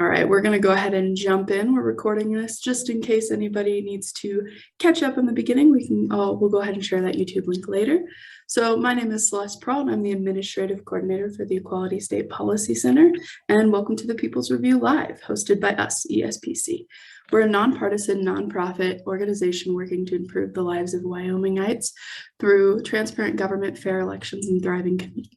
All right, we're going to go ahead and jump in. We're recording this just in case anybody needs to catch up in the beginning. We'll go ahead and share that YouTube link later. So my name is Celeste Prawl, and I'm the Administrative Coordinator for the Equality State Policy Center. And welcome to the People's Review Live, hosted by us, ESPC. We're a nonpartisan, nonprofit organization working to improve the lives of Wyomingites through transparent government, fair elections, and thriving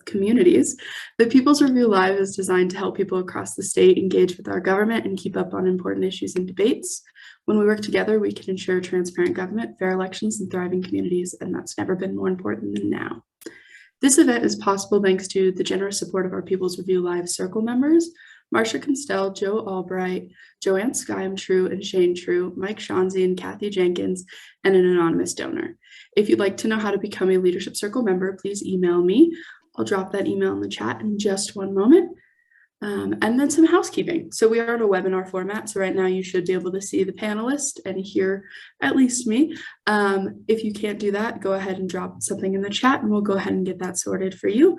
communities. The People's Review Live is designed to help people across the state engage with our government and keep up on important issues and debates. When we work together, we can ensure transparent government, fair elections, and thriving communities, and that's never been more important than now. This event is possible thanks to the generous support of our People's Review Live Circle members, Marcia Constell, Joe Albright, JoAnn Skeim-True and Skeim-True, Mike Shanzi and Kathy Jenkins, and an anonymous donor. If you'd like to know how to become a Leadership Circle member, please email me. I'll drop that email in the chat in just one moment. And then some housekeeping. So we are in a webinar format. So right now you should be able to see the panelist and hear at least me. If you can't do that, go ahead and drop something in the chat and we'll go ahead and get that sorted for you.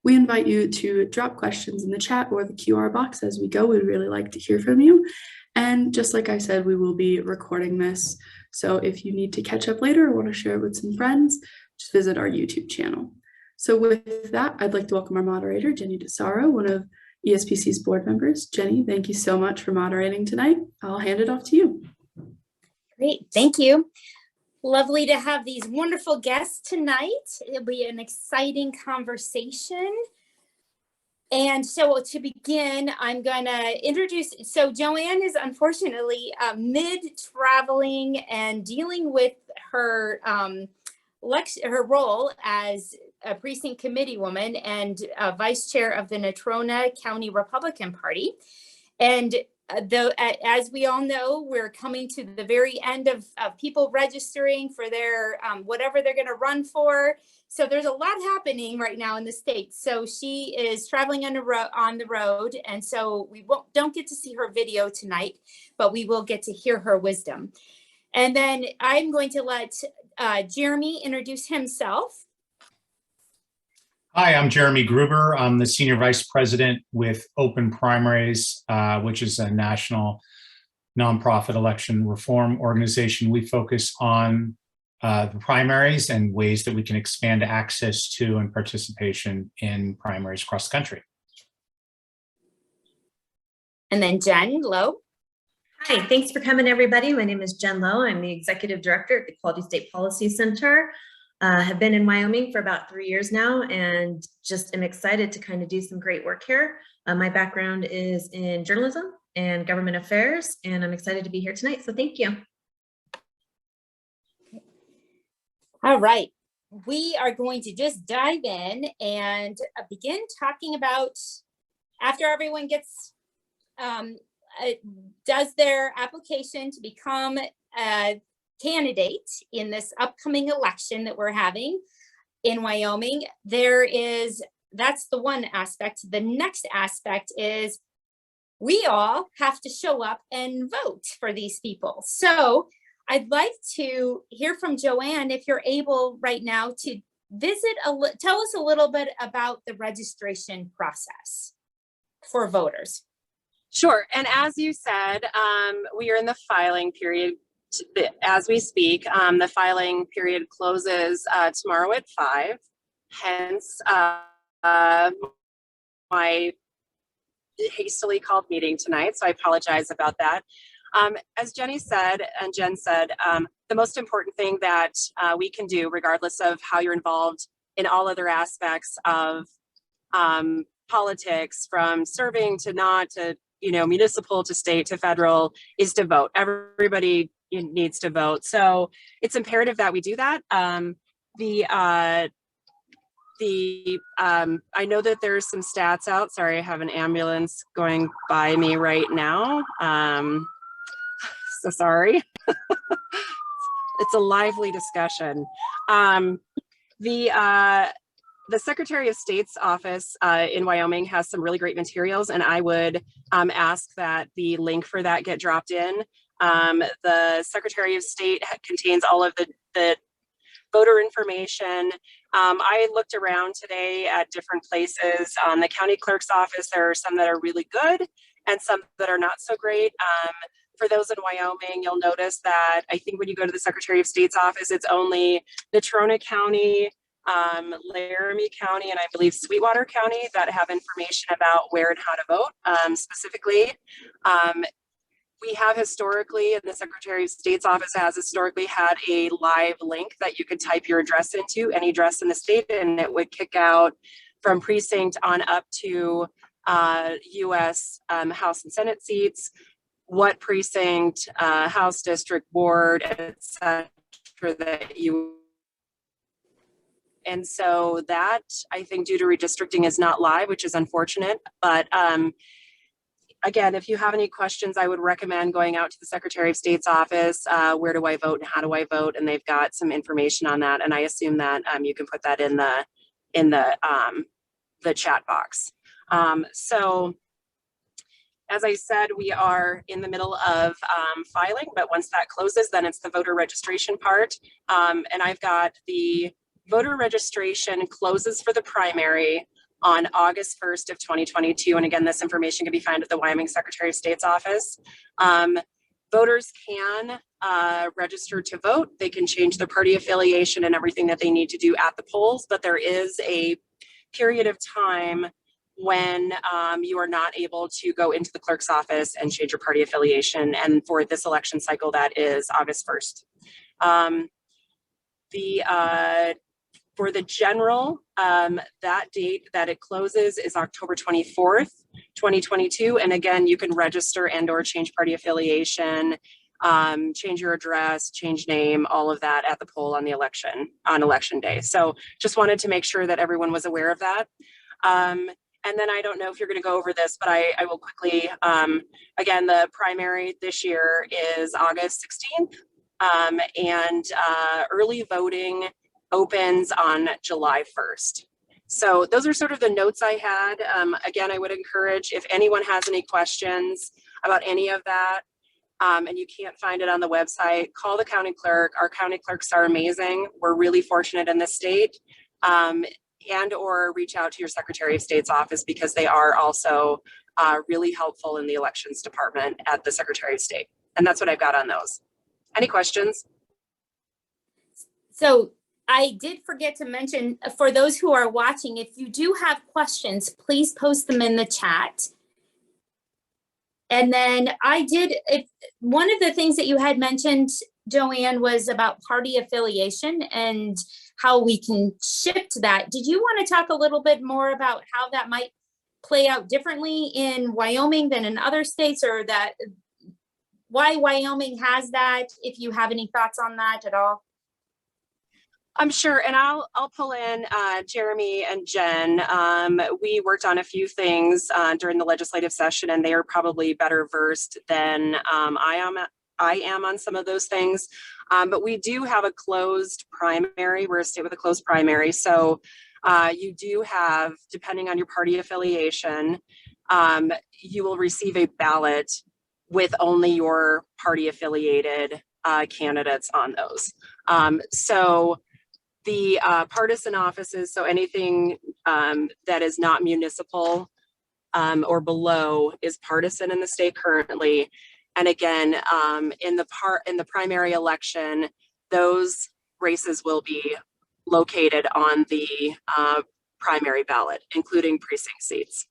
We invite you to drop questions in the chat or the QR box as we go. We'd really like to hear from you. And just like I said, we will be recording this. So if you need to catch up later or want to share it with some friends, just visit our YouTube channel. So with that, I'd like to welcome our moderator, Jenny DeSarro, one of ESPC's board members. Jenny, thank you so much for moderating tonight. I'll hand it off to you. Great, thank you. Lovely to have these wonderful guests tonight. It'll be an exciting conversation. And so to begin, I'm going to introduce, so JoAnn is unfortunately mid-traveling and dealing with her her role as a precinct committee woman and vice chair of the Natrona County Republican Party. And as we all know, we're coming to the very end of people registering for their whatever they're going to run for. So there's a lot happening right now in the state. So she is traveling on the road. And so we don't get to see her video tonight, but we will get to hear her wisdom. And then I'm going to let Jeremy introduce himself. Hi, I'm Jeremy Gruber. I'm the Senior Vice President with Open Primaries, which is a national nonprofit election reform organization. We focus on the primaries and ways that we can expand access to and participation in primaries across the country. And then Jenn Lowe. Hi, thanks for coming, everybody. My name is Jenn Lowe. I'm the Executive Director at the Equality State Policy Center. Have been in Wyoming for about 3 years now and just am excited to kind of do some great work here. My background is in journalism and government affairs, and I'm excited to be here tonight, so thank you. All right, we are going to just dive in and begin talking about, after everyone gets does their application to become a candidate in this upcoming election that we're having in Wyoming, that's the one aspect. The next aspect is we all have to show up and vote for these people. So I'd like to hear from JoAnn, if you're able right now to tell us a little bit about the registration process for voters. Sure, and as you said, we are in the filing period. As we speak, the filing period closes tomorrow at 5, hence my hastily called meeting tonight, so I apologize about that. As Jenny said, and Jenn said, the most important thing that we can do, regardless of how you're involved in all other aspects of politics, from serving to not to, municipal to state to federal, is to vote. Everybody needs to vote. So it's imperative that we do that. I know that there's some stats out. Sorry, I have an ambulance going by me right now. So sorry. It's a lively discussion. The Secretary of State's office in Wyoming has some really great materials, and I would ask that the link for that get dropped in. The Secretary of State contains all of the voter information. I looked around today at different places. The county clerk's office, there are some that are really good, and some that are not so great. For those in Wyoming, you'll notice that I think when you go to the Secretary of State's office, it's only Natrona County, Laramie County, and I believe Sweetwater County that have information about where and how to vote specifically. We have historically, and the Secretary of State's office has historically had a live link that you could type your address into, any address in the state, and it would kick out from precinct on up to US House and Senate seats, what precinct, House District Board, etc. that you. And so that, I think, due to redistricting is not live, which is unfortunate. But again, if you have any questions, I would recommend going out to the Secretary of State's office. Where do I vote and how do I vote? And they've got some information on that. And I assume that you can put that in the chat box. So as I said, we are in the middle of filing, but once that closes, then it's the voter registration part. And I've got the voter registration closes for the primary on August 1st of 2022. And again, this information can be found at the Wyoming Secretary of State's office. Voters can register to vote. They can change their party affiliation and everything that they need to do at the polls, but there is a period of time when you are not able to go into the clerk's office and change your party affiliation. And for this election cycle, that is August 1st. For the general, that date that it closes is October 24th, 2022. And again, you can register and or change party affiliation, change your address, change name, all of that at the poll on election day. So just wanted to make sure that everyone was aware of that. And then I don't know if you're going to go over this, but I will quickly, again, the primary this year is August 16th, and early voting opens on July 1st. So those are sort of the notes I had. Again, I would encourage if anyone has any questions about any of that, and you can't find it on the website, call the county clerk. Our county clerks are amazing. We're really fortunate in this state. And or reach out to your Secretary of State's office because they are also really helpful in the elections department at the Secretary of State. And that's what I've got on those. Any questions? So I did forget to mention, for those who are watching, if you do have questions, please post them in the chat. And then one of the things that you had mentioned, JoAnn, was about party affiliation and how we can shift that. Did you want to talk a little bit more about how that might play out differently in Wyoming than in other states, or that why Wyoming has that, if you have any thoughts on that at all? I'm sure, and I'll pull in Jeremy and Jenn. We worked on a few things during the legislative session, and they are probably better versed than I am on some of those things. But we do have a closed primary. We're a state with a closed primary. So you do have, depending on your party affiliation, you will receive a ballot with only your party affiliated candidates on those. So the partisan offices, so anything that is not municipal or below, is partisan in the state currently. And again, in the primary election, those races will be located on the primary ballot, including precinct seats.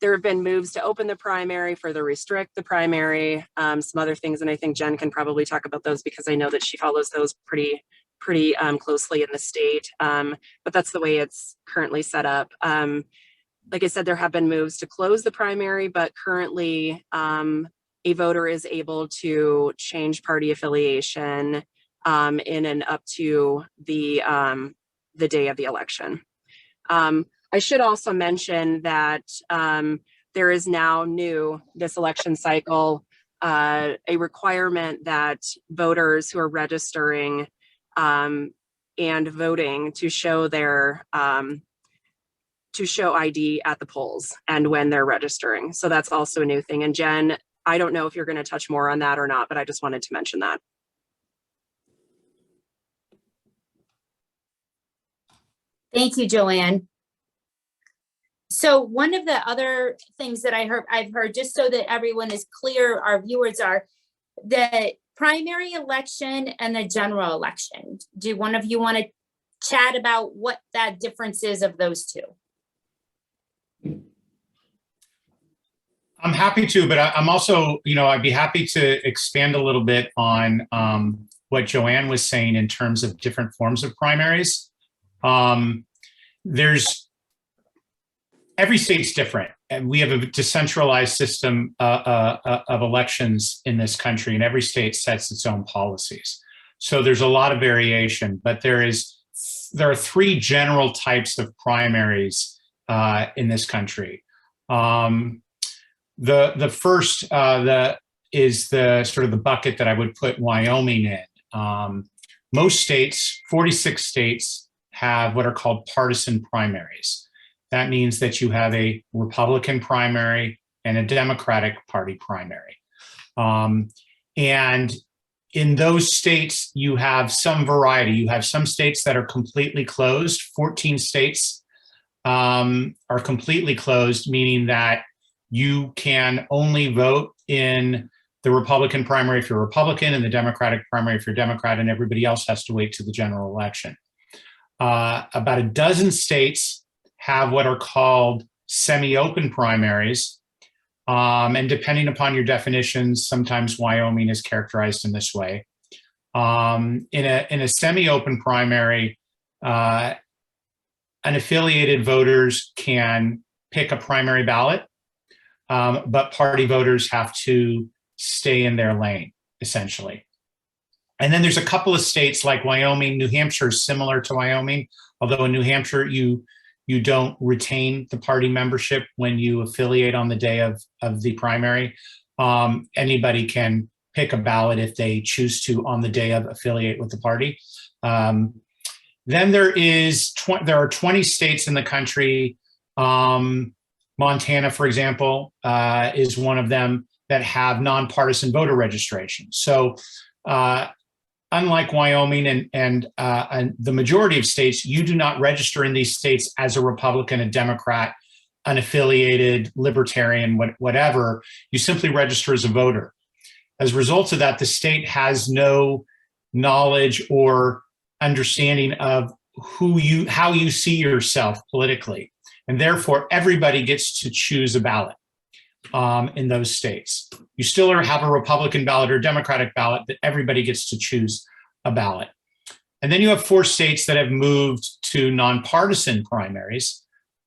There have been moves to open the primary, further restrict the primary, some other things, and I think Jenn can probably talk about those because I know that she follows those pretty closely in the state. But that's the way it's currently set up. Like I said, there have been moves to close the primary, but currently a voter is able to change party affiliation in and up to the day of the election. I should also mention that there is now this election cycle, a requirement that voters who are registering and voting to show their ID at the polls and when they're registering. So that's also a new thing. And Jenn, I don't know if you're going to touch more on that or not, but I just wanted to mention that. Thank you, JoAnn. So one of the other things that I've heard, just so that everyone is clear, our viewers are, the primary election and the general election. Do one of you want to chat about what that difference is of those two? I'm happy to, but I'm also, I'd be happy to expand a little bit on what JoAnn was saying in terms of different forms of primaries. Every state's different, and we have a decentralized system of elections in this country, and every state sets its own policies. So there's a lot of variation, but there are three general types of primaries in this country. The first is the sort of the bucket that I would put Wyoming in. Most states, 46 states, have what are called partisan primaries. That means that you have a Republican primary and a Democratic Party primary. And in those states, you have some variety. You have some states that are completely closed. 14 states are completely closed, meaning that you can only vote in the Republican primary if you're Republican and the Democratic primary if you're Democrat, and everybody else has to wait to the general election. About a dozen states have what are called semi-open primaries. And depending upon your definitions, sometimes Wyoming is characterized in this way. In a semi-open primary, unaffiliated voters can pick a primary ballot, but party voters have to stay in their lane, essentially. And then there's a couple of states like Wyoming. New Hampshire is similar to Wyoming, although in New Hampshire, you don't retain the party membership when you affiliate on the day of the primary. Anybody can pick a ballot if they choose to on the day of affiliate with the party. Then there are 20 states in the country. Montana, for example, is one of them that have nonpartisan voter registration. So unlike Wyoming and the majority of states, you do not register in these states as a Republican, a Democrat, unaffiliated, libertarian, whatever. You simply register as a voter. As a result of that, the state has no knowledge or understanding of how you see yourself politically. And therefore, everybody gets to choose a ballot in those states. You still have a Republican ballot or a Democratic ballot, but everybody gets to choose a ballot. And then you have 4 states that have moved to nonpartisan primaries.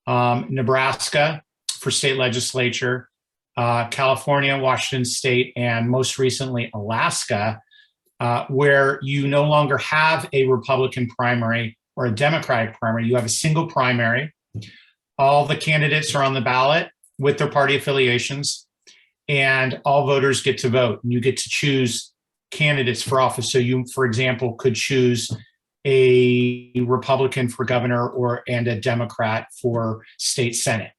Nebraska for state legislature, California, Washington State, and most recently Alaska, where you no longer have a Republican primary or a Democratic primary. You have a single primary. All the candidates are on the ballot with their party affiliations, and all voters get to vote. And you get to choose candidates for office. So you, for example, could choose a Republican for governor and a Democrat for state senate,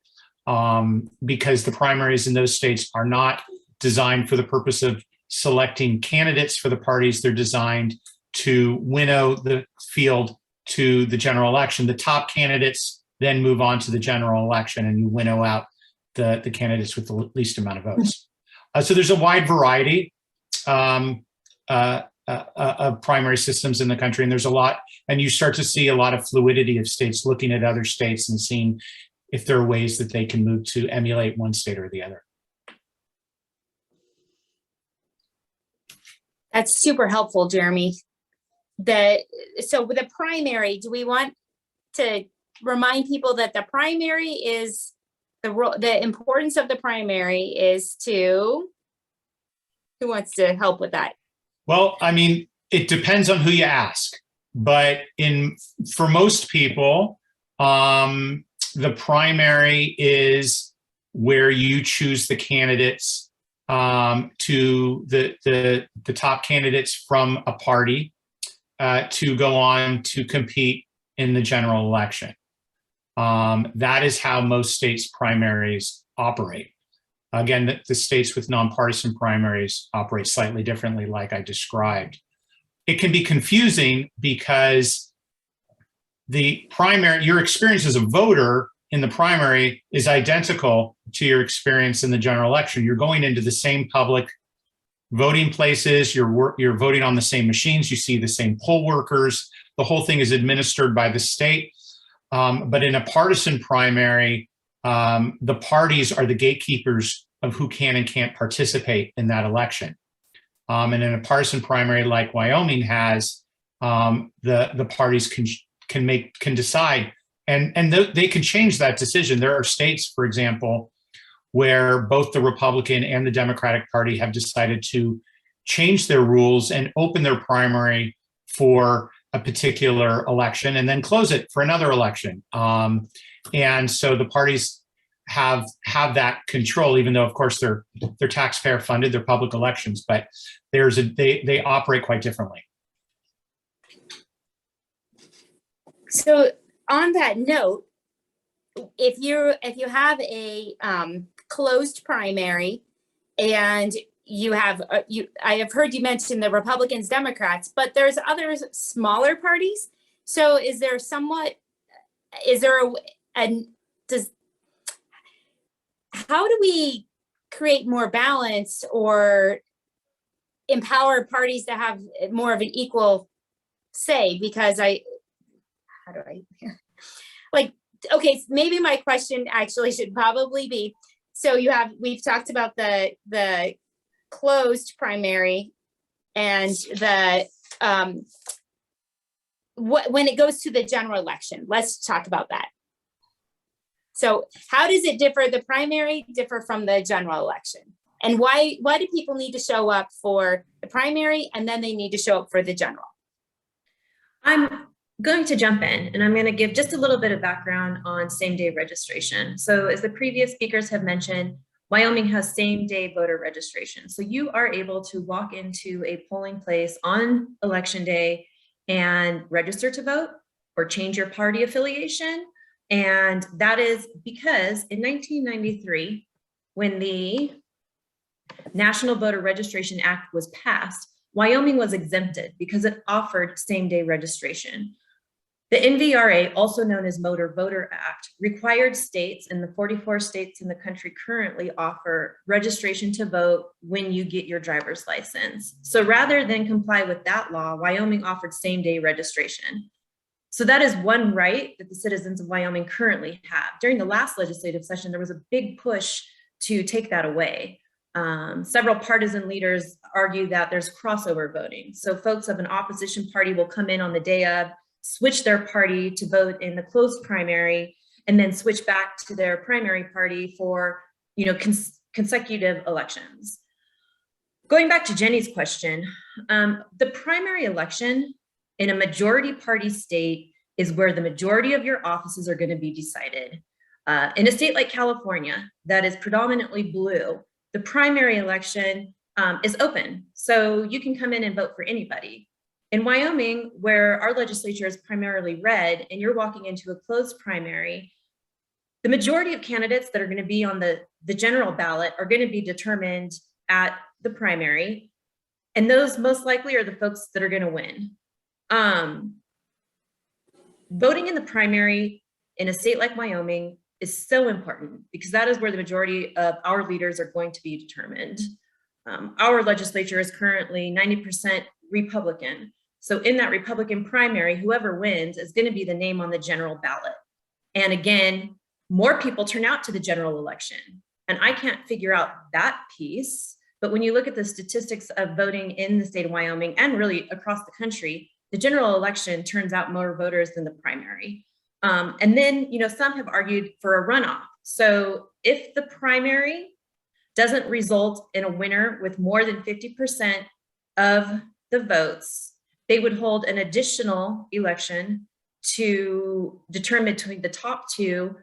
because the primaries in those states are not designed for the purpose of selecting candidates for the parties. They're designed to winnow the field to the general election. The top candidates then move on to the general election, and you winnow out the candidates with the least amount of votes. So there's a wide variety of primary systems in the country, and there's a lot, and you start to see a lot of fluidity of states looking at other states and seeing if there are ways that they can move to emulate one state or the other. That's super helpful, Jeremy. So with the primary, do we want to remind people that the primary is the importance of the primary is to, who wants to help with that? Well, I mean, it depends on who you ask, but for most people, the primary is where you choose the candidates to the top candidates from a party to go on to compete in the general election. That is how most states' primaries operate. Again, the states with nonpartisan primaries operate slightly differently, like I described. It can be confusing because your experience as a voter in the primary is identical to your experience in the general election. You're going into the same public voting places, you're voting on the same machines, you see the same poll workers, the whole thing is administered by the state. But in a partisan primary, the parties are the gatekeepers of who can and can't participate in that election. And in a partisan primary like Wyoming has, the parties can decide, and they can change that decision. There are states, for example, where both the Republican and the Democratic Party have decided to change their rules and open their primary for a particular election and then close it for another election. And so the parties have that control, even though, of course, they're taxpayer funded, they're public elections, but they operate quite differently. So on that note, if you have a closed primary and you have I have heard you mention the Republicans, Democrats, but there's other smaller parties. So how do we create more balance or empower parties to have more of an equal say? Because okay, maybe my question actually should probably be, so we've talked about the closed primary and the when it goes to the general election. Let's talk about that. So how does it differ, the primary differ from the general election? And why do people need to show up for the primary and then they need to show up for the general? I'm going to jump in and I'm going to give just a little bit of background on same-day registration. So as the previous speakers have mentioned, Wyoming has same-day voter registration. So you are able to walk into a polling place on election day and register to vote or change your party affiliation. And that is because in 1993, when the National Voter Registration Act was passed, Wyoming was exempted because it offered same-day registration. The NVRA, also known as Motor Voter Act, required states, and the 44 states in the country currently offer registration to vote when you get your driver's license. So rather than comply with that law, Wyoming offered same-day registration. So that is one right that the citizens of Wyoming currently have. During the last legislative session, there was a big push to take that away. Several partisan leaders argue that there's crossover voting. So folks of an opposition party will come in on the day of, switch their party to vote in the closed primary, and then switch back to their primary party for, consecutive elections. Going back to Jenny's question, the primary election in a majority party state is where the majority of your offices are going to be decided. In a state like California that is predominantly blue, the primary election is open, so you can come in and vote for anybody. In Wyoming, where our legislature is primarily red and you're walking into a closed primary, the majority of candidates that are going to be on the general ballot are going to be determined at the primary, and those most likely are the folks that are going to win. Voting in the primary in a state like Wyoming is so important because that is where the majority of our leaders are going to be determined. Our legislature is currently 90% Republican. So in that Republican primary, whoever wins is going to be the name on the general ballot. And again, more people turn out to the general election. And I can't figure out that piece. But when you look at the statistics of voting in the state of Wyoming and really across the country, the general election turns out more voters than the primary. And then, some have argued for a runoff. So if the primary doesn't result in a winner with more than 50% of the votes, they would hold an additional election to determine between the top two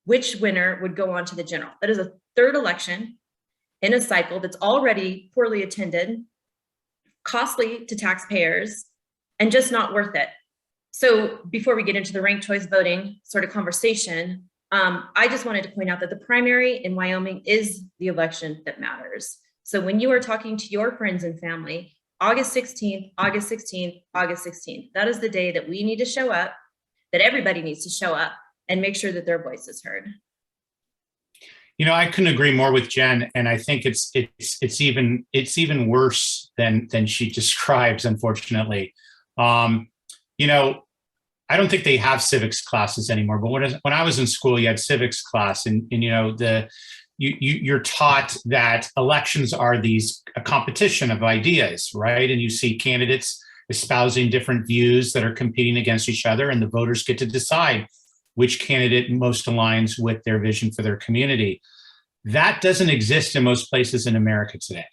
which winner would go on to the general. That is a third election in a cycle that's already poorly attended, costly to taxpayers, and just not worth it. So before we get into the ranked choice voting sort of conversation, I just wanted to point out that the primary in Wyoming is the election that matters. So when you are talking to your friends and family, August 16th, August 16th, August 16th, that is the day that we need to show up, that everybody needs to show up and make sure that their voice is heard. You know, I couldn't agree more with Jenn, and I think it's even worse than she describes, unfortunately. You know, I don't think they have civics classes anymore, but when I was in school, you had civics class, and you know, you're taught that elections are a competition of ideas, right? And you see candidates espousing different views that are competing against each other, and the voters get to decide which candidate most aligns with their vision for their community. That doesn't exist in most places in America today.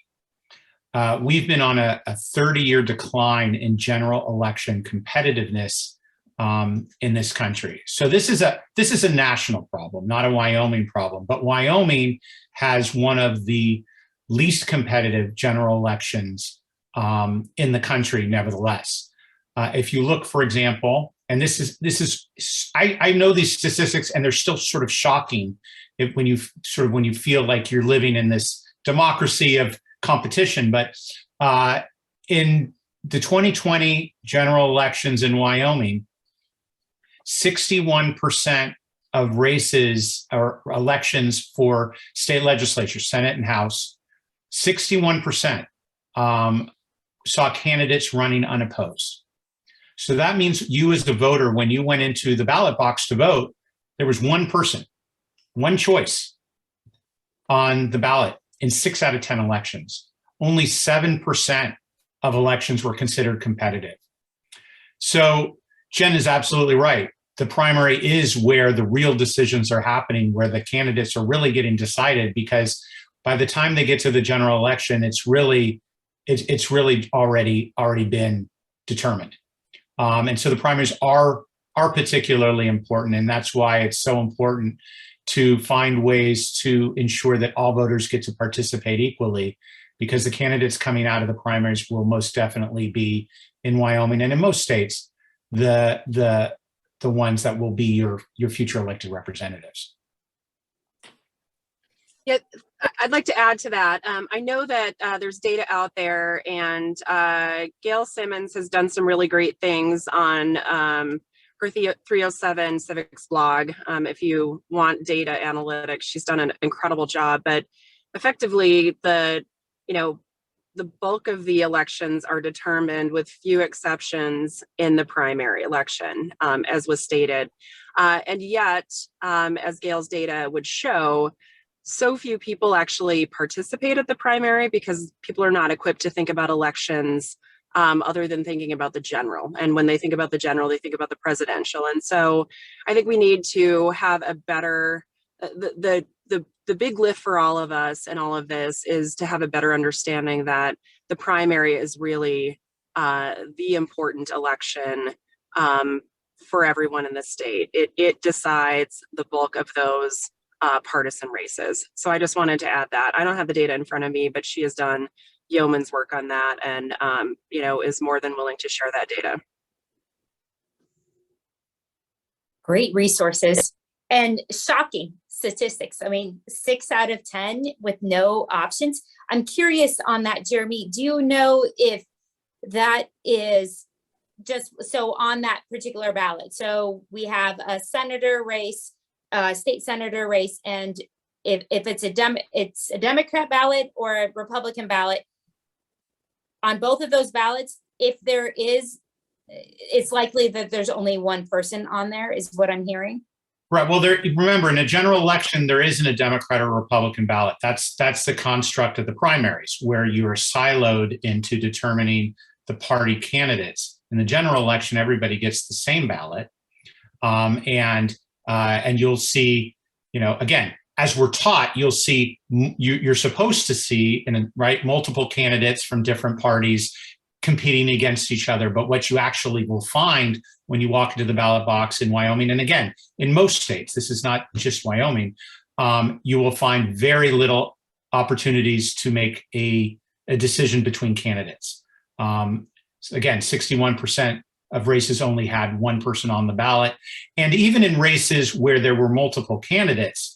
We've been on a 30-year decline in general election competitiveness in this country. So this is a national problem, not a Wyoming problem. But Wyoming has one of the least competitive general elections in the country, nevertheless. If you look, for example, and this is I know these statistics, and they're still sort of shocking when you feel like you're living in this democracy of competition. But in the 2020 general elections in Wyoming, 61% of races or elections for state legislature, Senate and House, 61% saw candidates running unopposed. So that means you as the voter, when you went into the ballot box to vote, there was one person, one choice on the ballot in 6 out of 10 elections. Only 7% of elections were considered competitive. So Jenn is absolutely right. The primary is where the real decisions are happening, where the candidates are really getting decided, because by the time they get to the general election, it's really already been determined. And so the primaries are particularly important, and that's why it's so important to find ways to ensure that all voters get to participate equally, because the candidates coming out of the primaries will most definitely be, in Wyoming and in most states, the ones that will be your future elected representatives. Yeah, I'd like to add to that. I know that there's data out there, and Gail Simmons has done some really great things on her 307 Civics blog. If you want data analytics, she's done an incredible job. But effectively, the bulk of the elections are determined, with few exceptions, in the primary election, as was stated. And yet, as Gail's data would show, so few people actually participate at the primary because people are not equipped to think about elections other than thinking about the general. And when they think about the general, they think about the presidential. And so I think we need to have a better, the big lift for all of us in all of this is to have a better understanding that the primary is really the important election for everyone in the state. It decides the bulk of those partisan races. So I just wanted to add that. I don't have the data in front of me, but she has done yeoman's work on that, and is more than willing to share that data. Great resources and shocking statistics. I mean, 6 out of 10 with no options. I'm curious on that, Jeremy. Do you know if that is just so on that particular ballot? So we have a senator race, state senator race, and if it's a Democrat ballot or a Republican ballot, on both of those ballots, if there is, it's likely that there's only one person on there, is what I'm hearing. Right. Well, remember, in a general election, there isn't a Democrat or Republican ballot. That's the construct of the primaries, where you are siloed into determining the party candidates. In the general election, everybody gets the same ballot, and you'll see, again, as we're taught, you'll see, you're supposed to see, multiple candidates from different parties competing against each other. But what you actually will find when you walk into the ballot box in Wyoming, and again, in most states, this is not just Wyoming, you will find very little opportunities to make a decision between candidates. Again, 61% of races only had one person on the ballot. And even in races where there were multiple candidates,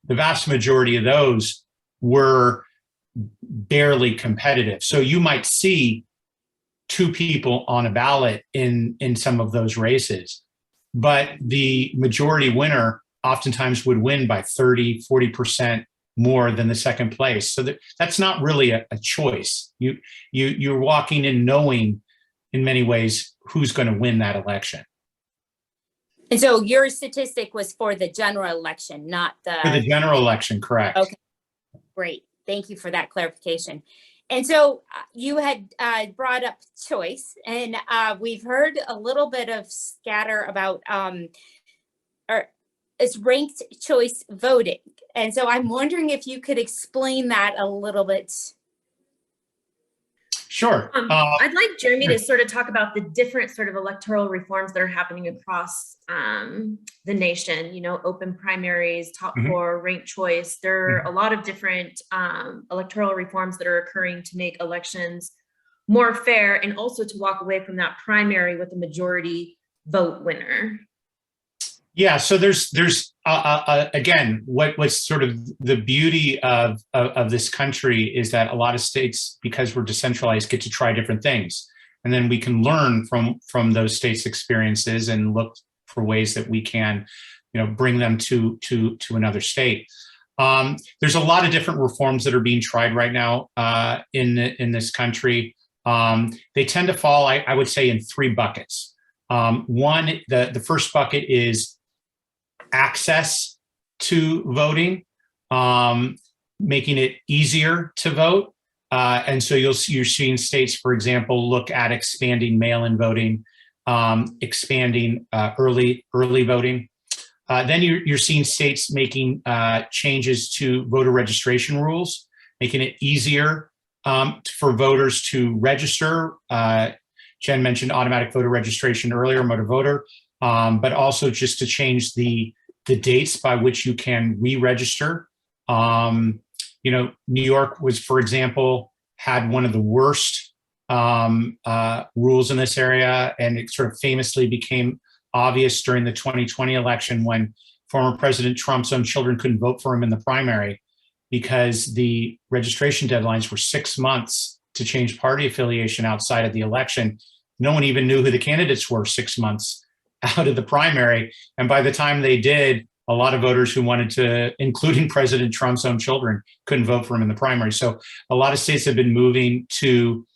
the vast majority of those were barely competitive. So you might see 2 people on a ballot in some of those races. but the majority winner oftentimes would win by 30, 40% more than the second place. So that's not really a choice. You're walking in knowing in many ways who's going to win that election. And so your statistic was for the general election, not For the general election, correct. Okay, great. Thank you for that clarification. And so you had brought up choice, and we've heard a little bit of scatter about it's ranked choice voting. And so I'm wondering if you could explain that a little bit. Sure. I'd like Jeremy to sort of talk about the different sort of electoral reforms that are happening across the nation, you know, open primaries, top four, ranked choice. There are a lot of different electoral reforms that are occurring to make elections more fair and also to walk away from that primary with a majority vote winner. Yeah, so there's again, what's sort of the beauty of this country is that a lot of states, because we're decentralized, get to try different things, and then we can learn from those states' experiences and look for ways that we can, you know, bring them to another state. There's a lot of different reforms that are being tried right now in this country. They tend to fall, I would say, in three buckets. One, the first bucket is access to voting, making it easier to vote. And so you're seeing states, for example, look at expanding mail-in voting, expanding early voting. Then you're seeing states making changes to voter registration rules, making it easier for voters to register. Jenn mentioned automatic voter registration earlier, motor voter, but also just to change the dates by which you can re-register. You know, New York was, for example, had one of the worst rules in this area, and it sort of famously became obvious during the 2020 election when former President Trump's own children couldn't vote for him in the primary because the registration deadlines were 6 months to change party affiliation outside of the election. No one even knew who the candidates were 6 months out of the primary. And by the time they did, a lot of voters who wanted to, including President Trump's own children, couldn't vote for him in the primary. So a lot of states have been moving to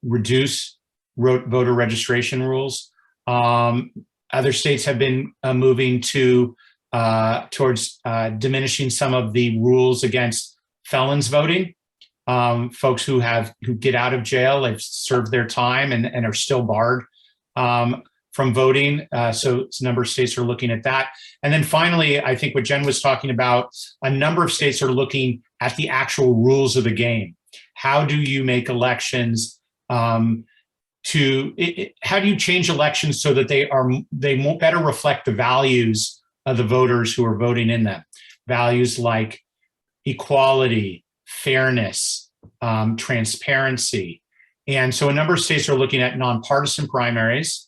reduce voter registration rules. Other states have been moving towards diminishing some of the rules against felons voting. Folks who get out of jail, they've served their time and are still barred from voting. So a number of states are looking at that. And then finally, I think what Jenn was talking about, a number of states are looking at the actual rules of the game. How do you make elections how do you change elections so that they won't better reflect the values of the voters who are voting in them? Values like equality, fairness, transparency. And so a number of states are looking at nonpartisan primaries,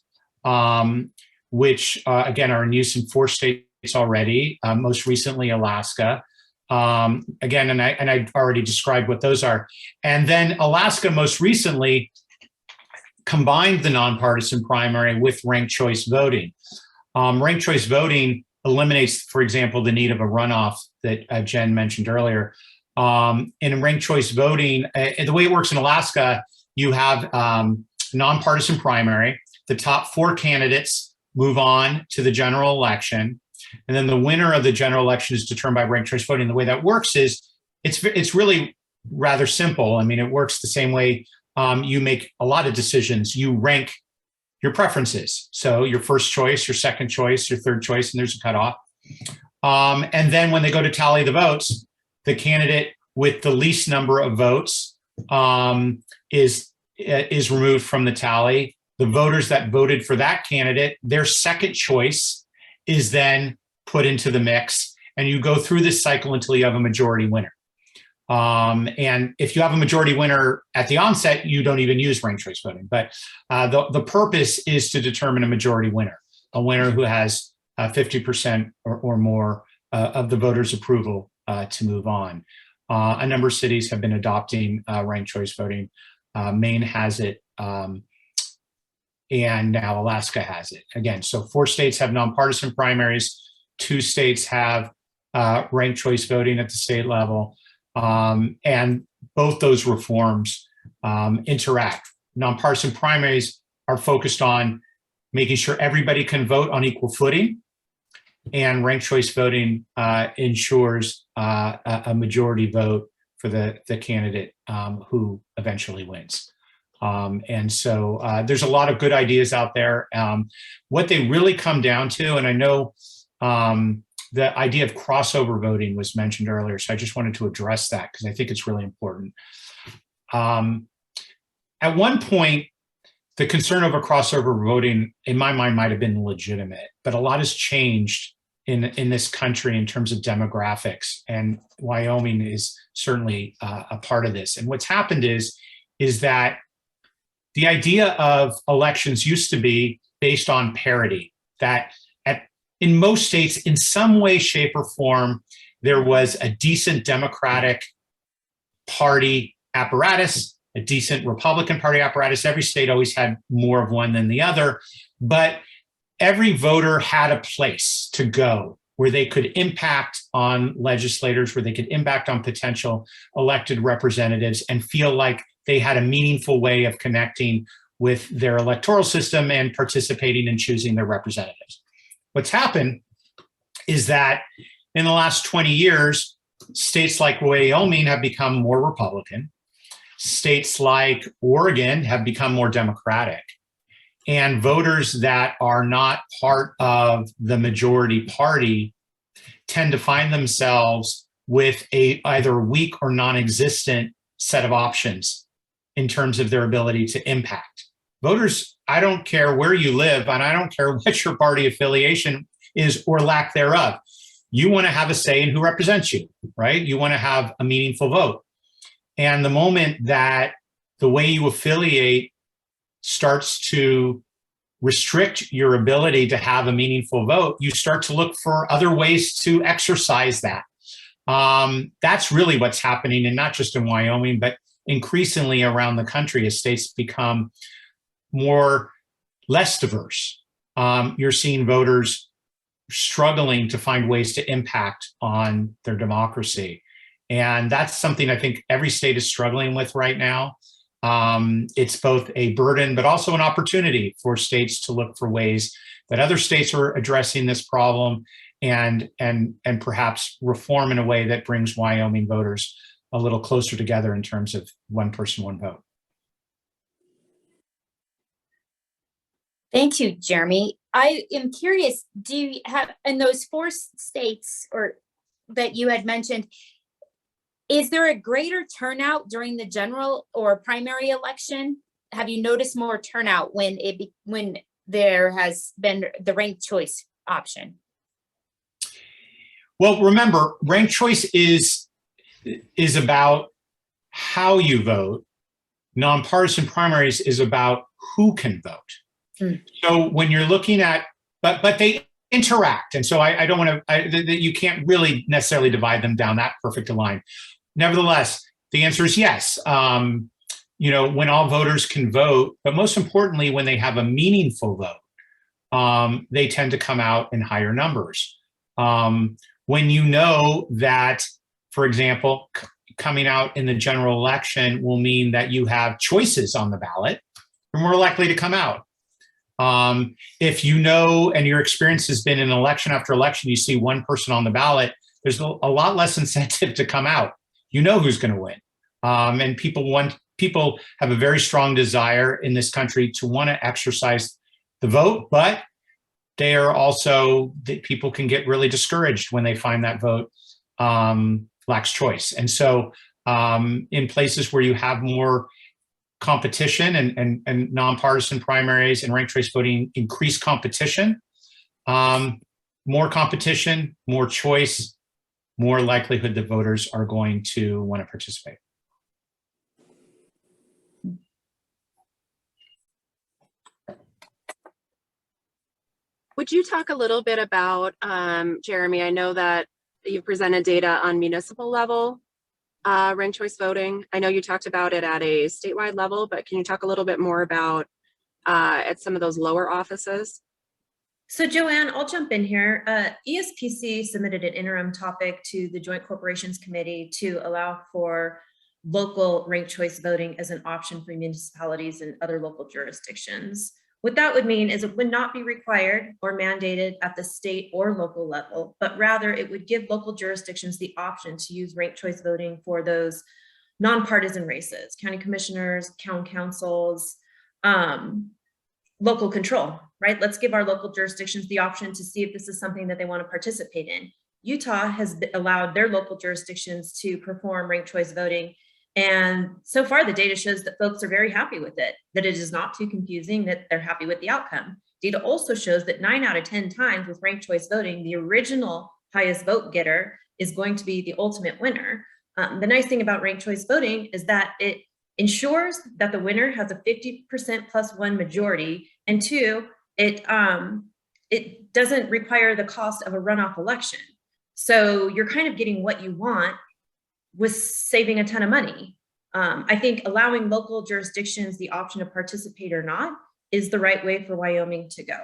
which again are in use in 4 states already, most recently Alaska. Again, and I already described what those are. And then Alaska most recently combined the nonpartisan primary with ranked choice voting. Ranked choice voting eliminates, for example, the need of a runoff that Jenn mentioned earlier. In ranked choice voting, the way it works in Alaska, you have nonpartisan primary. The top 4 candidates move on to the general election. And then the winner of the general election is determined by ranked choice voting. The way that works is it's really rather simple. I mean, it works the same way you make a lot of decisions. You rank your preferences. So your first choice, your second choice, your third choice, and there's a cutoff. And then when they go to tally the votes, the candidate with the least number of votes is removed from the tally. The voters that voted for that candidate, their second choice is then put into the mix, and you go through this cycle until you have a majority winner. And if you have a majority winner at the onset, you don't even use ranked choice voting. But the purpose is to determine a majority winner, a winner who has 50% or more of the voters' approval to move on. A number of cities have been adopting ranked choice voting. Maine has it. and now Alaska has it. Again, so 4 states have nonpartisan primaries, 2 states have ranked choice voting at the state level, and both those reforms interact. Nonpartisan primaries are focused on making sure everybody can vote on equal footing, and ranked choice voting ensures a majority vote for the candidate who eventually wins. And so there's a lot of good ideas out there. What they really come down to, and I know the idea of crossover voting was mentioned earlier, so I just wanted to address that because I think it's really important. At one point, the concern over crossover voting, in my mind, might have been legitimate, but a lot has changed in this country in terms of demographics, and Wyoming is certainly a part of this. And what's happened is that the idea of elections used to be based on parity, that in most states, in some way, shape, or form, there was a decent Democratic Party apparatus, a decent Republican Party apparatus. Every state always had more of one than the other, but every voter had a place to go where they could impact on legislators, where they could impact on potential elected representatives and feel like they had a meaningful way of connecting with their electoral system and participating in choosing their representatives. What's happened is that in the last 20 years, states like Wyoming have become more Republican. States like Oregon have become more Democratic. And voters that are not part of the majority party tend to find themselves with either weak or non-existent set of options in terms of their ability to impact. Voters, I don't care where you live, and I don't care what your party affiliation is or lack thereof. You want to have a say in who represents you, right? You want to have a meaningful vote. And the moment that the way you affiliate starts to restrict your ability to have a meaningful vote, you start to look for other ways to exercise that. That's really what's happening, and not just in Wyoming, but increasingly around the country as states become less diverse. You're seeing voters struggling to find ways to impact on their democracy. And that's something I think every state is struggling with right now. It's both a burden, but also an opportunity for states to look for ways that other states are addressing this problem and perhaps reform in a way that brings Wyoming voters a little closer together in terms of one person, one vote. Thank you, Jeremy. I am curious, do you have, in those 4 states or that you had mentioned, is there a greater turnout during the general or primary election? Have you noticed more turnout when there has been the ranked choice option? Well, remember, ranked choice is about how you vote. Nonpartisan primaries is about who can vote. So when you're looking at, but they interact, and so I don't want to. You can't really necessarily divide them down that perfect a line. Nevertheless, the answer is yes. When all voters can vote, but most importantly, when they have a meaningful vote, they tend to come out in higher numbers. When you know that, for example, coming out in the general election will mean that you have choices on the ballot, you're more likely to come out. If you know, and your experience has been in election after election, you see one person on the ballot, there's a lot less incentive to come out. You know who's going to win. And people have a very strong desire in this country to want to exercise the vote, but they are also, people can get really discouraged when they find that vote lacks choice. And so in places where you have more competition and nonpartisan primaries and ranked choice voting increase competition, more competition, more choice, more likelihood that voters are going to want to participate. Would you talk a little bit about, Jeremy, I know that you presented data on municipal level ranked choice voting. I know you talked about it at a statewide level, but can you talk a little bit more about at some of those lower offices? So JoAnn, I'll jump in here. ESPC submitted an interim topic to the Joint Corporations Committee to allow for local ranked choice voting as an option for municipalities and other local jurisdictions. What that would mean is it would not be required or mandated at the state or local level, but rather it would give local jurisdictions the option to use ranked choice voting for those nonpartisan races, county commissioners, county councils, local control, right? Let's give our local jurisdictions the option to see if this is something that they want to participate in. Utah has allowed their local jurisdictions to perform ranked choice voting. And so far the data shows that folks are very happy with it, that it is not too confusing, that they're happy with the outcome. Data also shows that 9 out of 10 times with ranked choice voting, the original highest vote getter is going to be the ultimate winner. The nice thing about ranked choice voting is that it ensures that the winner has a 50% +1 majority, and 2, it doesn't require the cost of a runoff election. So you're kind of getting what you want with saving a ton of money. I think allowing local jurisdictions the option to participate or not is the right way for Wyoming to go.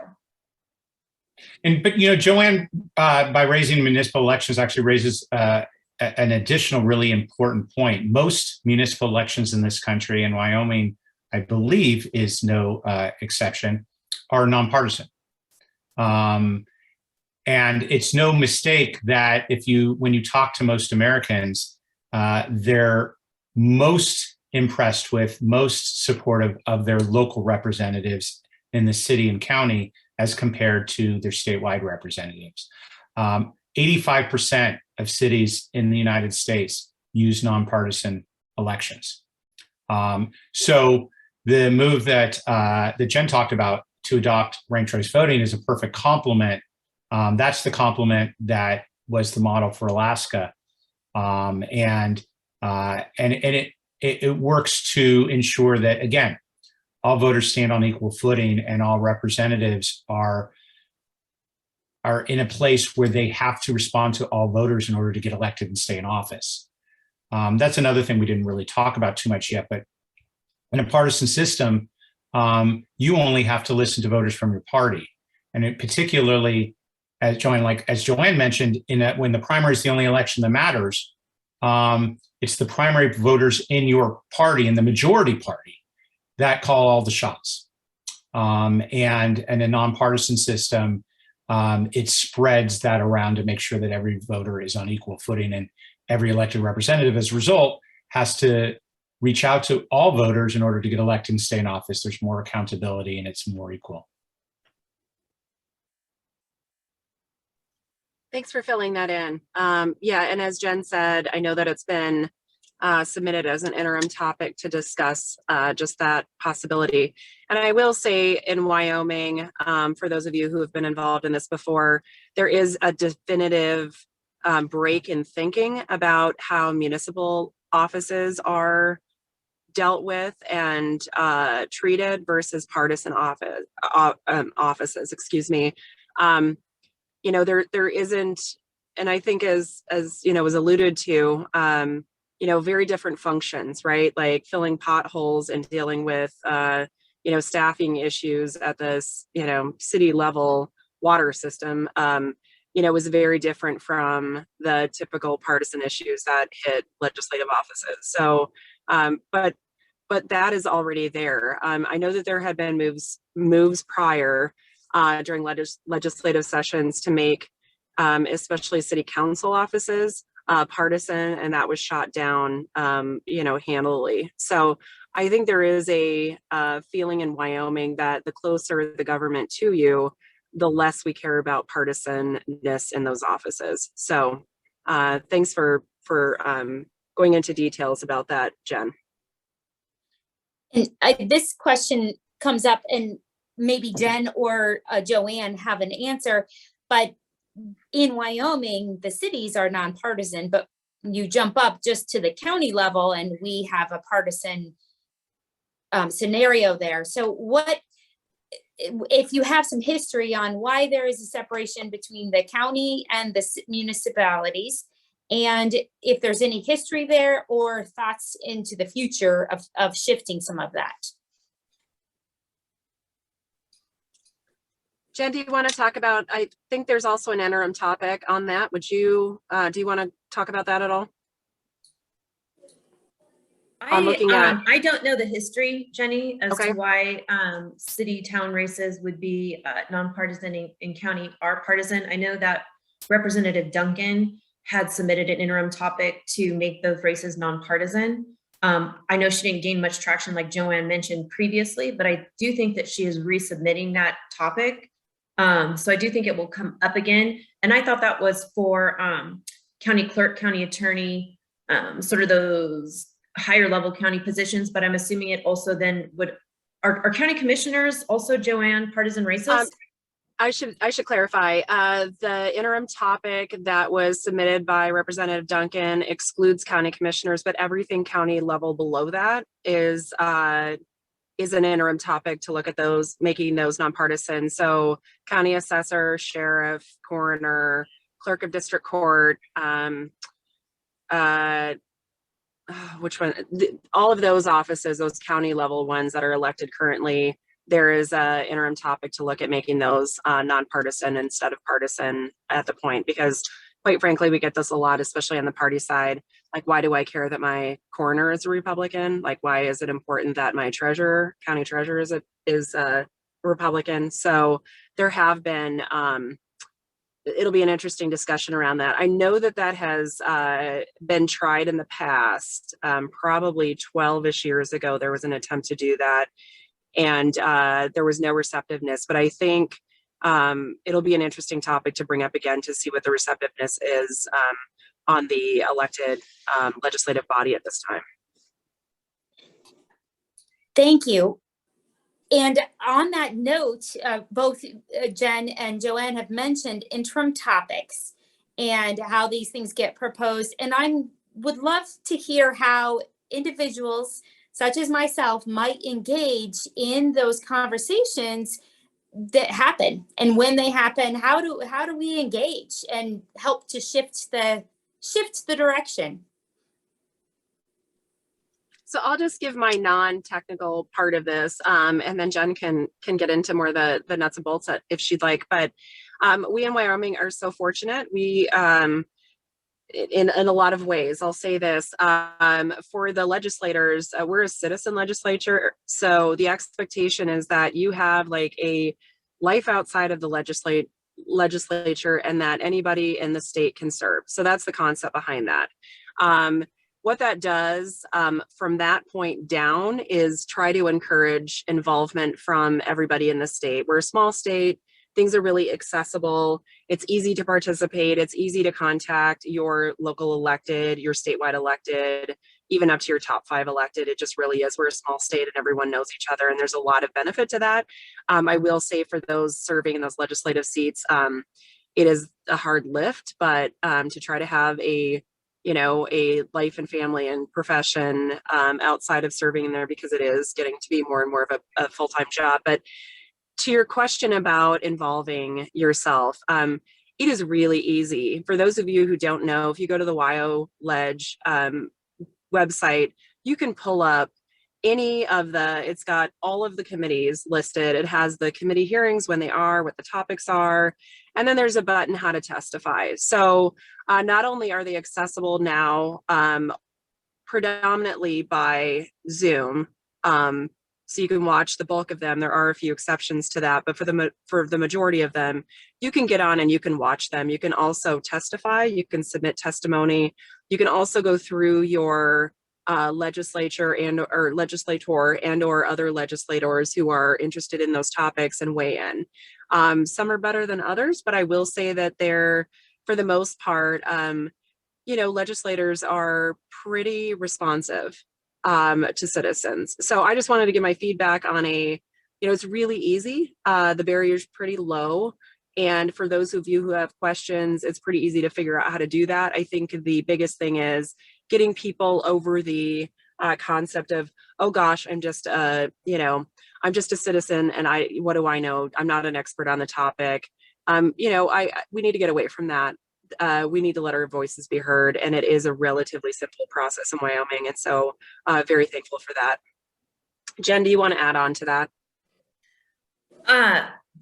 But JoAnn, by raising municipal elections, actually raises an additional really important point. Most municipal elections in this country, and Wyoming, I believe, is no exception, are nonpartisan. And it's no mistake that when you talk to most Americans, they're most impressed with, most supportive of their local representatives in the city and county as compared to their statewide representatives. 85% of cities in the United States use nonpartisan elections. So the move that Jenn talked about to adopt ranked choice voting is a perfect complement. That's the complement that was the model for Alaska. And it works to ensure that, again, all voters stand on equal footing and all representatives are in a place where they have to respond to all voters in order to get elected and stay in office. That's another thing we didn't really talk about too much yet, but in a partisan system, you only have to listen to voters from your party. And particularly, as JoAnn mentioned, in that when the primary is the only election that matters, it's the primary voters in your party, in the majority party, that call all the shots. And in a nonpartisan system, it spreads that around to make sure that every voter is on equal footing, and every elected representative, as a result, has to reach out to all voters in order to get elected and stay in office. There's more accountability and it's more equal. Thanks for filling that in. Yeah, and as Jenn said, I know that it's been submitted as an interim topic to discuss just that possibility. And I will say in Wyoming, for those of you who have been involved in this before, there is a definitive break in thinking about how municipal offices are dealt with and treated versus partisan offices, excuse me. There isn't, and I think as was alluded to, very different functions, right? Like filling potholes and dealing with, staffing issues at this, city level water system, was very different from the typical partisan issues that hit legislative offices. So, but that is already there. I know that there had been moves prior during legislative sessions to make, especially city council offices, partisan, and that was shot down, handily. So I think there is a feeling in Wyoming that the closer the government to you, the less we care about partisanness in those offices. So thanks for going into details about that, Jenn. And this question comes up, and maybe Jenn or JoAnn have an answer, but in Wyoming, the cities are nonpartisan, but you jump up just to the county level and we have a partisan scenario there. So what, if you have some history on why there is a separation between the county and the municipalities, and if there's any history there or thoughts into the future of shifting some of that? Jen, do you want to talk about, I think there's also an interim topic on that. Would you, do you want to talk about that at all? I'm looking at, I don't know the history, Jenny, as Okay. to why city town races would be nonpartisan and county are partisan. I know that Representative Duncan had submitted an interim topic to make those races nonpartisan. I know she didn't gain much traction like JoAnn mentioned previously, but I do think that she is resubmitting that topic. So I do think it will come up again. And I thought that was for county clerk, county attorney, sort of those higher level county positions, but I'm assuming it also then would, are county commissioners also, JoAnn, partisan races? I should clarify, the interim topic that was submitted by Representative Duncan excludes county commissioners, but everything county level below that is an interim topic to look at those, making those nonpartisan. So county assessor, sheriff, coroner, clerk of district court, which one? All of those offices, those county level ones that are elected currently, there is a interim topic to look at making those nonpartisan instead of partisan at the point, because quite frankly, we get this a lot, especially on the party side. Like, why do I care that my coroner is a Republican? Like, why is it important that my treasurer, county treasurer is a Republican? So there have been, it'll be an interesting discussion around that. I know that that has been tried in the past. Probably 12-ish years ago, there was an attempt to do that, and there was no receptiveness. But I think it'll be an interesting topic to bring up again to see what the receptiveness is on the elected legislative body at this time. Thank you. And on that note, both Jenn and JoAnn have mentioned interim topics and how these things get proposed. And I would love to hear how individuals such as myself might engage in those conversations that happen. And when they happen, how do we engage and help to shift the direction? So I'll just give my non-technical part of this, and then Jenn can get into more of the nuts and bolts if she'd like. But we in Wyoming are so fortunate. We, in a lot of ways, I'll say this, for the legislators, we're a citizen legislature. So the expectation is that you have like a life outside of the legislature and that anybody in the state can serve. So that's the concept behind that. What that does from that point down is try to encourage involvement from everybody in the state. We're a small state. Things are really accessible. It's easy to participate. It's easy to contact your local elected, your statewide elected, even up to your top 5 elected. It just really is. We're a small state and everyone knows each other, and there's a lot of benefit to that. I will say for those serving in those legislative seats, it is a hard lift, but to try to have a life and family and profession outside of serving in there, because it is getting to be more and more of a full-time job. But to your question about involving yourself, it is really easy. For those of you who don't know, if you go to the WyoLeg website, you can pull up any of it's got all of the committees listed. It has the committee hearings, when they are, what the topics are, and then there's a button, how to testify. So not only are they accessible now predominantly by Zoom, so you can watch the bulk of them. There are a few exceptions to that, but for the majority of them, you can get on and you can watch them. You can also testify. You can submit testimony. You can also go through your legislator or other legislators who are interested in those topics and weigh in. Some are better than others, but I will say that they're, for the most part, legislators are pretty responsive to citizens. So I just wanted to give my feedback on it's really easy. The barrier is pretty low. And for those of you who have questions, it's pretty easy to figure out how to do that. I think the biggest thing is getting people over the concept of, oh gosh, I'm just a citizen and what do I know? I'm not an expert on the topic. We need to get away from that. We need to let our voices be heard, and it is a relatively simple process in Wyoming. And so very thankful for that. Jenn, do you want to add on to that?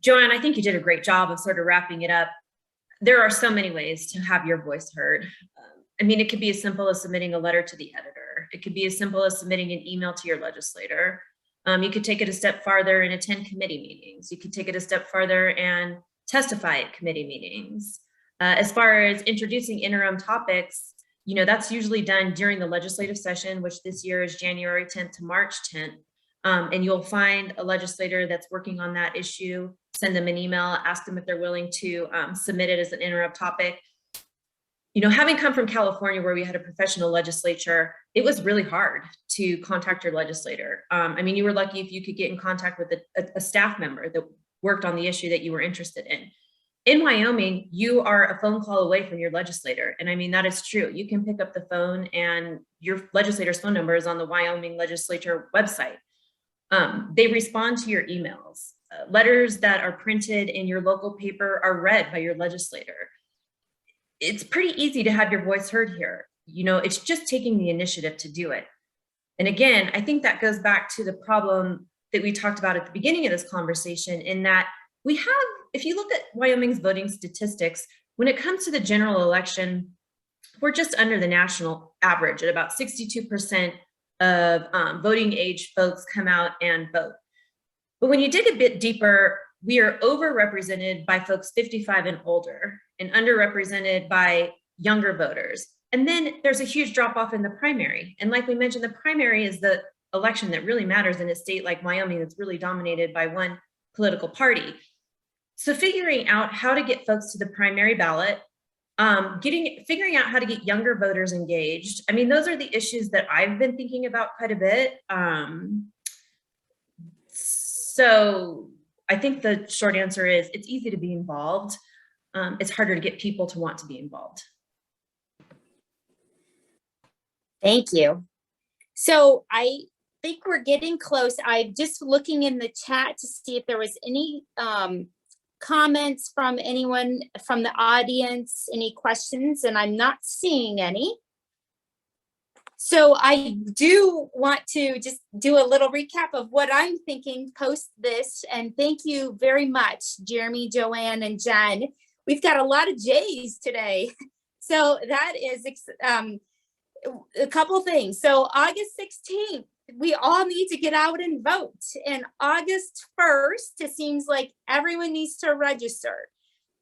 JoAnn, I think you did a great job of sort of wrapping it up. There are so many ways to have your voice heard. I mean, it could be as simple as submitting a letter to the editor. It could be as simple as submitting an email to your legislator. You could take it a step farther and attend committee meetings. You could take it a step farther and testify at committee meetings. As far as introducing interim topics, you know, that's usually done during the legislative session, which this year is January 10th to March 10th. And you'll find a legislator that's working on that issue, send them an email, ask them if they're willing to submit it as an interim topic. You know, having come from California where we had a professional legislature, it was really hard to contact your legislator. I mean, you were lucky if you could get in contact with a staff member that worked on the issue that you were interested in. In Wyoming, you are a phone call away from your legislator. And I mean, that is true. You can pick up the phone and your legislator's phone number is on the Wyoming legislature website. They respond to your emails. Letters that are printed in your local paper are read by your legislator. It's pretty easy to have your voice heard here. You know, it's just taking the initiative to do it. And again, I think that goes back to the problem that we talked about at the beginning of this conversation, in that we have, if you look at Wyoming's voting statistics, when it comes to the general election, we're just under the national average at about 62% of voting age folks come out and vote. But when you dig a bit deeper, we are overrepresented by folks 55 and older and underrepresented by younger voters. And then there's a huge drop off in the primary. And like we mentioned, the primary is the election that really matters in a state like Wyoming that's really dominated by one political party. So figuring out how to get folks to the primary ballot, figuring out how to get younger voters engaged. I mean, those are the issues that I've been thinking about quite a bit. So I think the short answer is it's easy to be involved. It's harder to get people to want to be involved. Thank you. So I think we're getting close. I'm just looking in the chat to see if there was any comments from anyone from the audience, any questions, and I'm not seeing any. So I do want to just do a little recap of what I'm thinking post this, and thank you very much, Jeremy, JoAnn, and Jenn. We've got a lot of J's today. So that is a couple things. So August 16th, we all need to get out and vote. And August 1st, it seems like everyone needs to register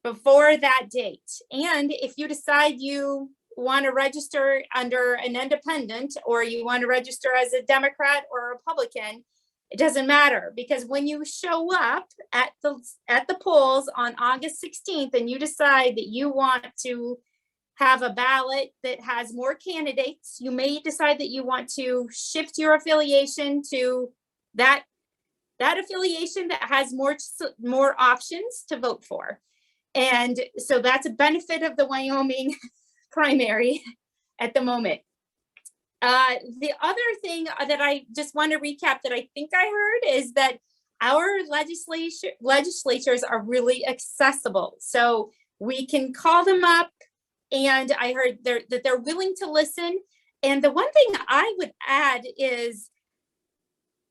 before that date. And if you decide you want to register under an independent, or you want to register as a Democrat or a Republican, it doesn't matter, because when you show up at the polls on August 16th and you decide that you want to have a ballot that has more candidates, you may decide that you want to shift your affiliation to that affiliation that has more options to vote for. And so that's a benefit of the Wyoming primary at the moment. The other thing that I just want to recap that I think I heard is that our legislatures are really accessible. So we can call them up, and I heard that they're willing to listen. And the one thing I would add is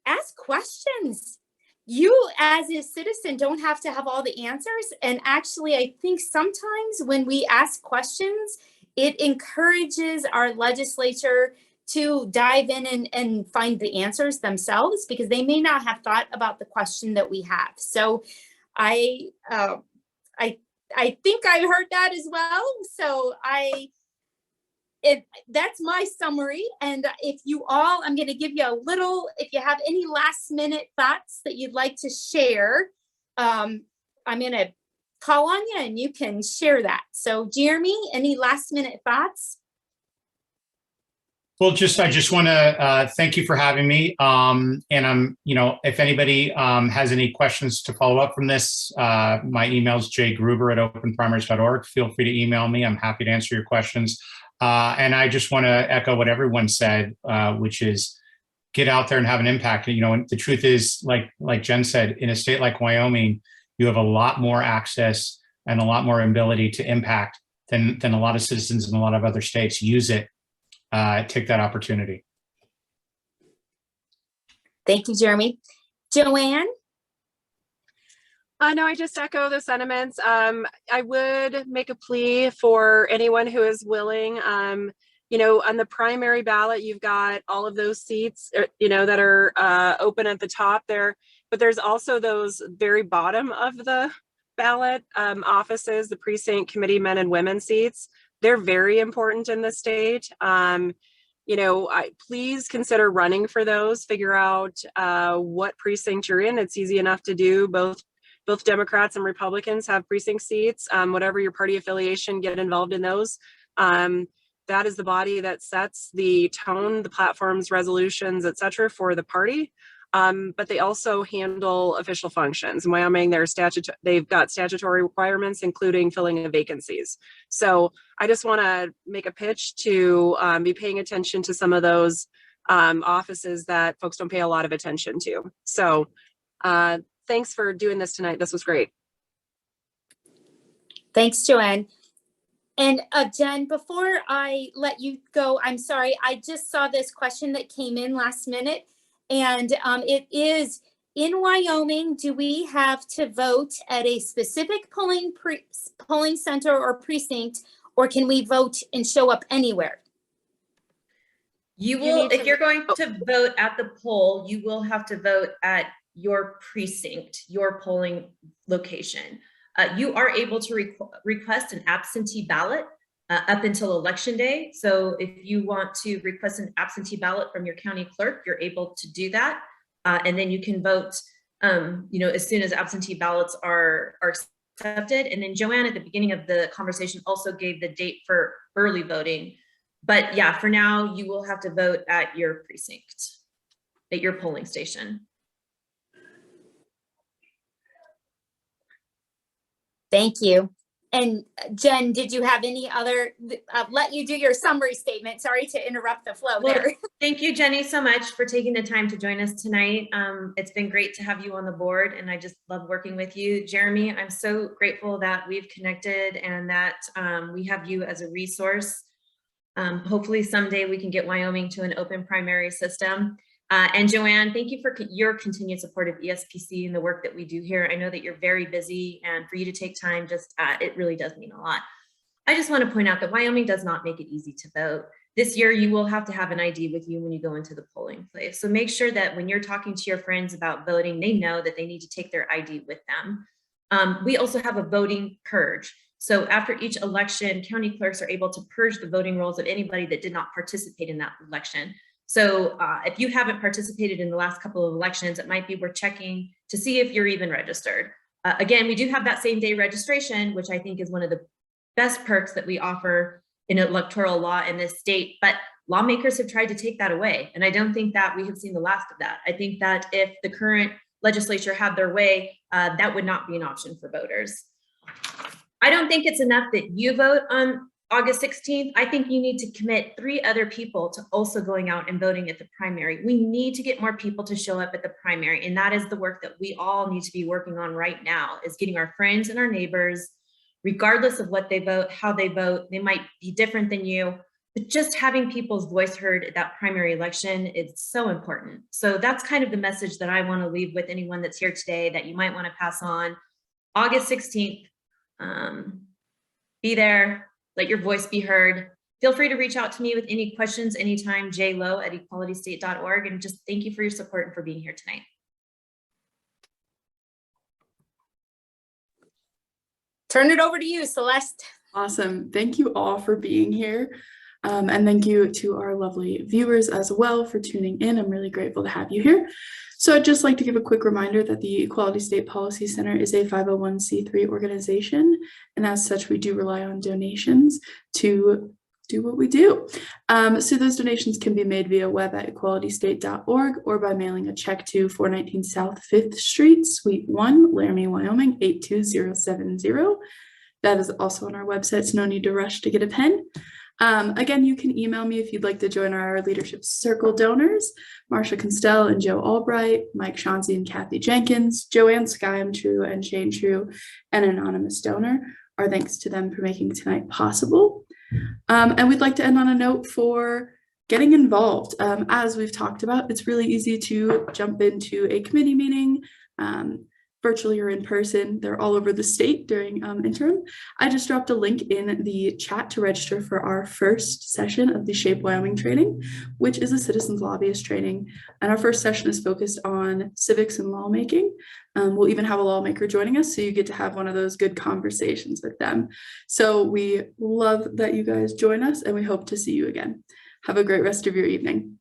ask questions. You as a citizen don't have to have all the answers. And actually, I think sometimes when we ask questions, it encourages our legislature to dive in and find the answers themselves, because they may not have thought about the question that we have. So I think I heard that as well. So that's my summary. And if you all, I'm going to give you a little, if you have any last minute thoughts that you'd like to share, I'm going to call on you and you can share that. So Jeremy, any last minute thoughts? Well, I just want to thank you for having me. And if anybody has any questions to follow up from this, my email is jgruber@openprimaries.org. Feel free to email me. I'm happy to answer your questions. And I just want to echo what everyone said, which is get out there and have an impact. And the truth is, like Jenn said, in a state like Wyoming, you have a lot more access and a lot more ability to impact than a lot of citizens in a lot of other states. Use it. Take that opportunity. Thank you, Jeremy. JoAnn? No, I just echo the sentiments. I would make a plea for anyone who is willing. You know, on the primary ballot, you've got all of those seats, you know, that are open at the top there, but there's also those very bottom of the ballot offices, the precinct committee men and women seats. They're very important in the state. You know, please consider running for those. Figure out what precinct you're in. It's easy enough to do. Both Democrats and Republicans have precinct seats. Whatever your party affiliation, get involved in those. That is the body that sets the tone, the platforms, resolutions, et cetera, for the party. But they also handle official functions. In Wyoming, they've got statutory requirements, including filling of vacancies. So I just want to make a pitch to be paying attention to some of those offices that folks don't pay a lot of attention to. So thanks for doing this tonight. This was great. Thanks, JoAnn. And Jenn, before I let you go, I'm sorry, I just saw this question that came in last minute. And it is, in Wyoming, do we have to vote at a specific polling center or precinct, or can we vote and show up anywhere? You will, if you're going to vote at the poll, you will have to vote at your precinct, your polling location. You are able to request an absentee ballot up until election day. So if you want to request an absentee ballot from your county clerk, you're able to do that. And then you can vote, you know, as soon as absentee ballots are accepted. And then JoAnn at the beginning of the conversation also gave the date for early voting. But yeah, for now, you will have to vote at your precinct, at your polling station. Thank you. And Jenn, did you have any other, let you do your summary statement. Sorry to interrupt the flow there. Thank you, Jenny, so much for taking the time to join us tonight. It's been great to have you on the board, and I just love working with you. Jeremy, I'm so grateful that we've connected and that we have you as a resource. Hopefully someday we can get Wyoming to an open primary system. And JoAnn, thank you for your continued support of ESPC and the work that we do here. I know that you're very busy, and for you to take time, just it really does mean a lot. I just want to point out that Wyoming does not make it easy to vote. This year, you will have to have an ID with you when you go into the polling place. So make sure that when you're talking to your friends about voting, they know that they need to take their ID with them. We also have a voting purge. So after each election, county clerks are able to purge the voting rolls of anybody that did not participate in that election. So if you haven't participated in the last couple of elections, it might be worth checking to see if you're even registered. Again, we do have that same day registration, which I think is one of the best perks that we offer in electoral law in this state, but lawmakers have tried to take that away. And I don't think that we have seen the last of that. I think that if the current legislature had their way, that would not be an option for voters. I don't think it's enough that you vote on August 16th. I think you need to commit 3 other people to also going out and voting at the primary. We need to get more people to show up at the primary. And that is the work that we all need to be working on right now, is getting our friends and our neighbors, regardless of what they vote, how they vote. They might be different than you, but just having people's voice heard at that primary election is so important. So that's kind of the message that I want to leave with anyone that's here today that you might want to pass on. August 16th, be there. Let your voice be heard. Feel free to reach out to me with any questions anytime, jlowe@equalitystate.org. And just thank you for your support and for being here tonight. Turn it over to you, Celeste. Awesome. Thank you all for being here. And thank you to our lovely viewers as well for tuning in. I'm really grateful to have you here. So I'd just like to give a quick reminder that the Equality State Policy Center is a 501c3 organization, and as such, we do rely on donations to do what we do. So those donations can be made via web at equalitystate.org or by mailing a check to 419 South 5th Street, Suite 1, Laramie, Wyoming, 82070. That is also on our website, so no need to rush to get a pen. Again, you can email me if you'd like to join our Leadership Circle donors, Marsha Constell and Joe Albright, Mike Chauncey and Kathy Jenkins, JoAnn, Skeim-True and Skeim-True, and an anonymous donor. Our thanks to them for making tonight possible. And we'd like to end on a note for getting involved. As we've talked about, it's really easy to jump into a committee meeting, virtually or in person. They're all over the state during interim. I just dropped a link in the chat to register for our first session of the Shape Wyoming training, which is a citizens lobbyist training. And our first session is focused on civics and lawmaking. We'll even have a lawmaker joining us, so you get to have one of those good conversations with them. So we love that you guys join us, and we hope to see you again. Have a great rest of your evening.